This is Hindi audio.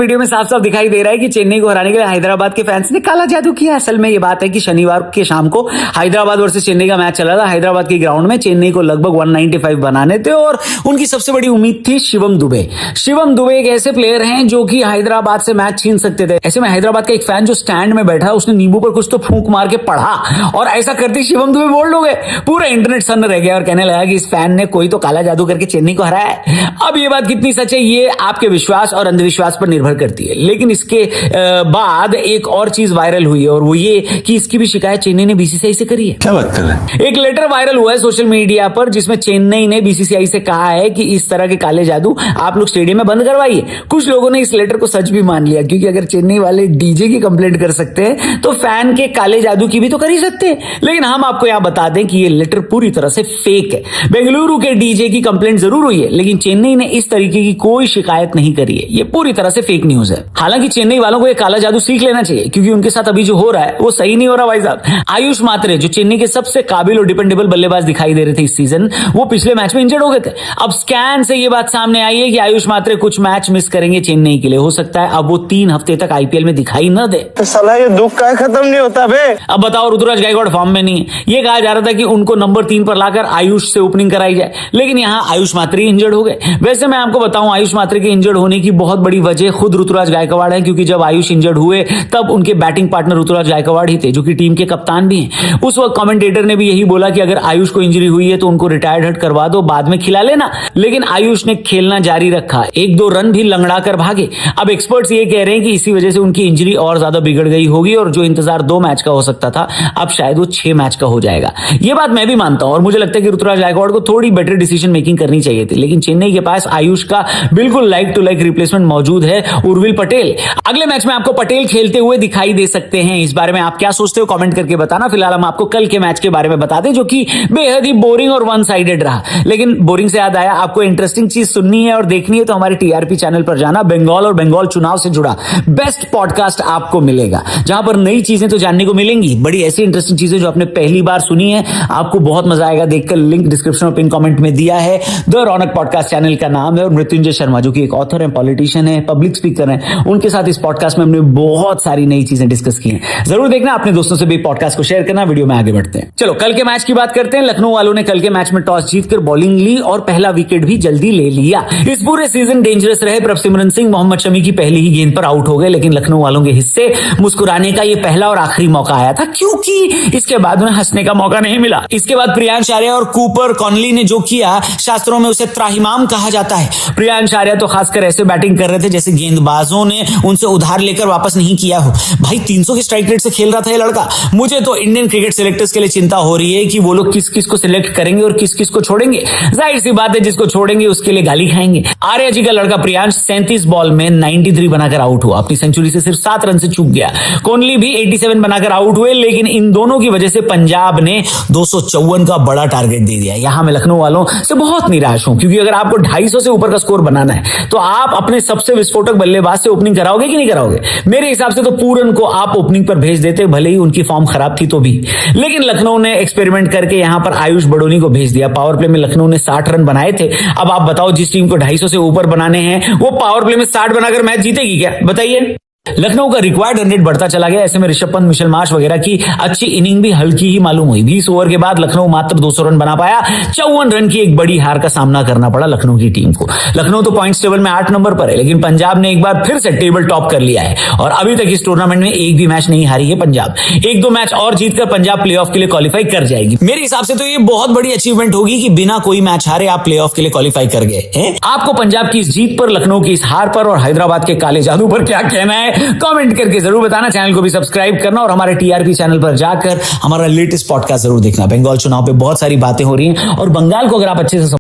वीडियो में साफ साफ दिखाई दे रहा है कि चेन्नई को हराने के लिए हैदराबाद के फैंस ने काला जादू किया। असल में ये बात है कि शनिवार के शाम को हैदराबाद वर्सेस चेन्नई का मैच चला था। हैदराबाद के ग्राउंड में चेन्नई को लगभग 195 बनाने थे और उनकी सबसे बड़ी उम्मीद थी शिवम दुबे। शिवम दुबे एक ऐसे प्लेयर हैं जो कि हैदराबाद से मैच छीन सकते थे। ऐसे में हैदराबाद का एक फैन जो स्टैंड में बैठा, उसने नींबू पर कुछ तो फूंक मार के पढ़ा और ऐसा करते शिवम दुबे बोल्ड हो गए। पूरा इंटरनेट सन्न रह गया और कहने लगा कि इस फैन ने कोई तो काला जादू करके चेन्नई को हराया है। अब ये बात कितनी सच है ये आपके विश्वास और अंधविश्वास पर निर्भर करती है, लेकिन इसके बाद एक और चीज वायरल हुई है और वो ये कि इसकी भी शिकायत चेन्नई ने बीसीसीआई से करी है। क्या बात कर रहे हैं? एक लेटर वायरल हुआ है सोशल मीडिया पर जिसमें चेन्नई ने बीसीसीआई से कहा है कि इस तरह के काले जादू आप लोग स्टेडियम में बंद करवाइए। कुछ लोगों ने इस लेटर को सच भी मान लिया, क्योंकि अगर चेन्नई वाले डीजे की कंप्लेंट कर सकते हैं तो फैन के काले जादू की भी तो कर ही सकते हैं। लेकिन हम आपको यहां बता दें कि ये लेटर पूरी तरह से फेक है। बेंगलुरु के डीजे की कंप्लेंट जरूर हुई है, लेकिन चेन्नई ने इस तरीके की कोई शिकायत नहीं करी है। ये पूरी तरह से फेक न्यूज है। हालांकि चेन्नई वालों को ये काला जादू सीख लेना चाहिए, क्योंकि उनके साथ अभी जो हो रहा है वो सही नहीं हो रहा भाई साहब। आयुष मात्रे जो चेन्नई के सबसे काबिल और डिपेंडेबल बल्लेबाज दिखाई दे रहे थे इस सीजन, वो पिछले मैच में इंजर्ड हो गए थे। अब स्कैन से ये बात सामने आई है कि आयुष मात्रे कुछ मैच मिस करेंगे चेन्नई के लिए। हो सकता है अब वो 3 हफ्ते तक आईपीएल में दिखाई न दे। तो साला ये दुख का खत्म नहीं होता बे। अब बताओ, ऋतुराज गायकवाड़ फॉर्म में नहीं है। ये कहा जा रहा था कि उनको नंबर 3 पर लाकर आयुष से ओपनिंग कराई जाए, लेकिन यहाँ आयुष मात्रे इंजर्ड हो गए। वैसे मैं आपको बताऊं, आयुष मात्रे के इंजर्ड होने की बहुत बड़ी वजह खुद ऋतुराज गायकवाड़ है, क्योंकि जब आयुष इंजर्ड हुए तब उनके बैटिंग पार्टनर ऋतुराज गायकवाड़ ही थे, जो कि टीम के कप्तान भी हैं। उस वक्त कमेंटेटर ने भी यही बोला कि अगर आयुष को इंजरी हुई है तो उनको रिटायर्ड हट करवा दो, बाद में खिला लेना। लेकिन आयुष ने खेलना जारी रखा, 1-2 रन भी लंगड़ा कर भागे। अब एक्सपर्ट्स ये कह रहे हैं कि इसी वजह से उनकी इंजरी और ज्यादा बिगड़ गई होगी और जो इंतजार 2 मैच का हो सकता था अब शायद वो 6 मैच का हो जाएगा। ये बात मैं भी मानता हूं और मुझे लगता है कि ऋतुराज गायकवाड़ को थोड़ी बेटर डिसीजन मेकिंग करनी चाहिए थी, लेकिन चेन्नई के पास आयुष का बिल्कुल लाइक टू लाइक रिप्लेसमेंट मौजूद है, उर्विल पटेल। अगले मैच में आपको पटेल खेलते हुए दिखाई दे सकते हैं। इस बारे में आप क्या सोचते हो कमेंट करके बताना। फिलहाल हम आपको कल के मैच के बारे में बता दें, जो कि बेहद ही बोरिंग और वन साइडेड रहा। लेकिन बोरिंग से याद आया, आपको इंटरेस्टिंग चीज सुननी है और देखनी है तो हमारे टीआरपी चैनल पर जाना। बंगाल और बंगाल चुनाव से जुड़ा बेस्ट पॉडकास्ट आपको मिलेगा, जहां पर नई चीजें तो जानने को मिलेंगी, बड़ी ऐसी इंटरेस्टिंग चीजें जो आपने पहली बार सुनी है, आपको बहुत मजा आएगा देखकर। लिंक डिस्क्रिप्शन और पिन कमेंट में दिया है। द रौनक पॉडकास्ट चैनल का नाम है और मृत्युंजय शर्मा जो कि एक ऑथर है, पॉलिटिशियन है, पब्लिक स्पीकर है, उनके साथ इस पॉडकास्ट में हमने बहुत सारी नई चीजें डिस्कस की हैं। जरूर देखना, अपने दोस्तों से भी पॉडकास्ट को शेयर करना। वीडियो में आगे बढ़ते हैं। चलो कल के मैच की बात करते हैं। लखनऊ वालों ने कल के मैच में टॉस जीतकर बॉलिंग ली और पहला विकेट भी जल्दी ले लिया। इस पूरे सीजन डेंजरस रहे प्रभसिमरन सिंह। मोहम्मद शमी की पहली ही गेंद पर आउट हो गए, लेकिन लखनऊ वालों के हिस्से मुस्कुराने का ये पहला और आखिरी मौका आया था, क्योंकि इसके बाद उन्हें हंसने का मौका नहीं मिला। इसके बाद प्रियांश आर्या और कूपर कॉनली ने जो किया, शास्त्रों में उसे त्राहिमाम कहा जाता है। प्रियांश आर्या तो खासकर ऐसे बैटिंग कर रहे थे जैसे गेंदबाजों ने उनसे उधार लेकर वापस नहीं किया हो। भाई 300 की स्ट्राइक रेट से खेल रहा था ये लड़का। मुझे तो इंडियन क्रिकेट सिलेक्टर्स के लिए चिंता हो रही है कि वो लोग किस किस को सिलेक्ट करेंगे और किस किस को छोड़ेंगे। जाहिर सी बात है, जिसको छोड़ेंगे उसके लिए गाली खाएंगे। आर्या जी का लड़का प्रियांश 37 बॉल में 93 बनाकर आउट हुआ। अपनी सेंचुरी से सिर्फ 7 रन से चूक गया। कोहली भी 87 बनाकर आउट हुए, लेकिन इन दोनों की वजह से पंजाब ने 254 का बड़ा टारगेट दे दिया। यहां मैं लखनऊ वालों से बहुत निराश हूं, क्योंकि अगर आपको 250 से ऊपर का स्कोर बनाना है तो आप अपने सबसे विस्फोटक बल्लेबाज से ओपनिंग कराओगे कि नहीं कराओगे? मेरे हिसाब से तो पूरन को आप ओपनिंग पर भेज देते, भले ही उनकी फॉर्म खराब थी तो भी। लेकिन लखनऊ ने एक्सपेरिमेंट करके यहां पर आयुष बड़ोनी को भेज दिया। पावर प्ले में लखनऊ ने 60 रन बनाए थे। अब आप बताओ, जिस टीम को 250 से ऊपर बनाने हैं वो पावर प्ले में 60 बनाकर मैच जीतेगी क्या? बताइए। लखनऊ का रिक्वायर्ड रन रेट बढ़ता चला गया। ऐसे में ऋषभ पंत, मिशेल मार्श वगैरह की अच्छी इनिंग भी हल्की ही मालूम हुई। 20 ओवर के बाद लखनऊ मात्र 200 रन बना पाया। 54 रन की एक बड़ी हार का सामना करना पड़ा लखनऊ की टीम को। लखनऊ तो पॉइंट्स टेबल में 8 नंबर पर है, लेकिन पंजाब ने एक बार फिर से टेबल टॉप कर लिया है और अभी तक इस टूर्नामेंट में एक भी मैच नहीं हारी है पंजाब। 1-2 मैच और जीतकर पंजाब प्लेऑफ के लिए क्वालिफाई कर जाएगी। मेरे हिसाब से तो ये बहुत बड़ी अचीवमेंट होगी कि बिना कोई मैच हारे आप प्लेऑफ के लिए क्वालिफाई कर गए हैं। आपको पंजाब की इस जीत पर, लखनऊ की इस हार पर और हैदराबाद के काले जादू पर क्या कहना है? कमेंट करके जरूर बताना। चैनल को भी सब्सक्राइब करना और हमारे टीआरपी चैनल पर जाकर हमारा लेटेस्ट पॉडकास्ट जरूर देखना। बंगाल चुनाव पे बहुत सारी बातें हो रही हैं और बंगाल को अगर आप अच्छे से